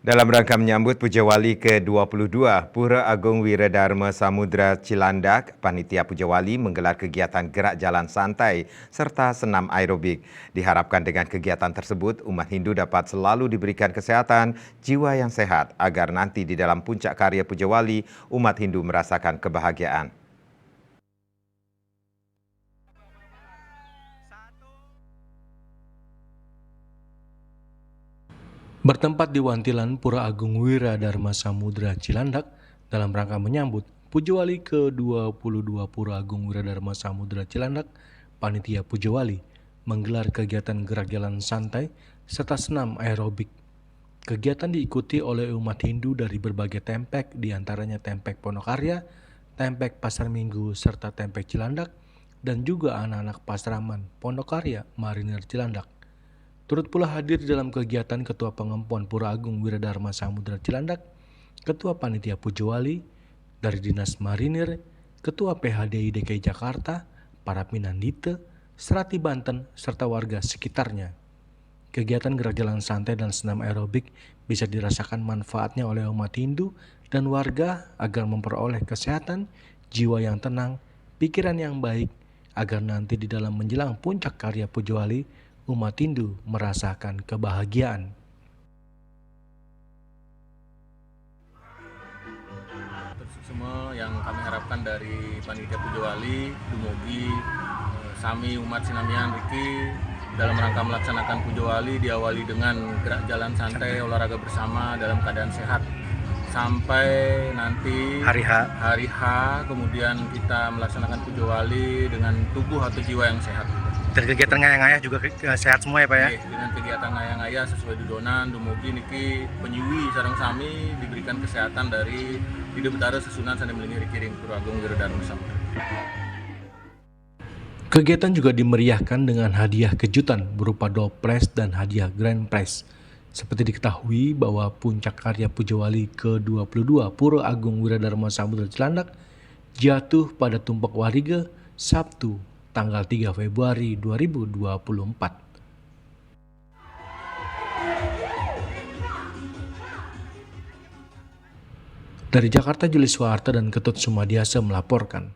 Dalam rangka menyambut Puja Wali ke-22, Pura Agung Wiradharma Samudra Cilandak, Panitia Puja Wali menggelar kegiatan gerak jalan santai serta senam aerobik. Diharapkan dengan kegiatan tersebut, umat Hindu dapat selalu diberikan kesehatan, jiwa yang sehat, agar nanti di dalam puncak karya Puja Wali, umat Hindu merasakan kebahagiaan. Bertempat di Wantilan Pura Agung Wiradharma Samudra Cilandak dalam rangka menyambut Puja Wali ke-22 Pura Agung Wiradharma Samudra Cilandak, Panitia Puja Wali menggelar kegiatan gerak jalan santai serta senam aerobik. Kegiatan diikuti oleh umat Hindu dari berbagai tempek, diantaranya Tempek Ponokarya, Tempek Pasar Minggu, serta Tempek Cilandak, dan juga anak-anak Pasraman Ponokarya Marinir Cilandak. Turut pula hadir dalam kegiatan Ketua Pengempuan Pura Agung Wiradharma Samudra Cilandak, Ketua Panitia Puja Wali dari Dinas Marinir, Ketua PHDI DKI Jakarta, para Pinandite, Serati Banten, serta warga sekitarnya. Kegiatan gerak jalan santai dan senam aerobik bisa dirasakan manfaatnya oleh umat Hindu dan warga agar memperoleh kesehatan, jiwa yang tenang, pikiran yang baik, agar nanti di dalam menjelang puncak karya Puja Wali, umat Hindu merasakan kebahagiaan. Semua yang kami harapkan dari Panitia Puja Wali, dumugi Sami umat Sinamian Riki dalam rangka melaksanakan Puja Wali diawali dengan gerak jalan santai, olahraga bersama dalam keadaan sehat sampai nanti hari H, kemudian kita melaksanakan Puja Wali dengan tubuh atau jiwa yang sehat. Dan kegiatan ngayah-ngayah juga sehat semua ya Pak ya? Dengan kegiatan ngayah-ngayah sesuai dudonan, dumugi niki penyiwi sareng sami diberikan kesehatan dari Hidup Betara Susunan Sandi Melingi Riki Pura Agung Wiradharma Samudra. Kegiatan juga dimeriahkan dengan hadiah kejutan berupa door prize dan hadiah grand prize. Seperti diketahui bahwa puncak karya Puja Wali ke-22 Pura Agung Wiradharma Samudra Cilandak jatuh pada Tumpak Wariga Sabtu tanggal 3 Februari 2024. Dari Jakarta, Julius Suharta dan Ketut Sumadiasa melaporkan.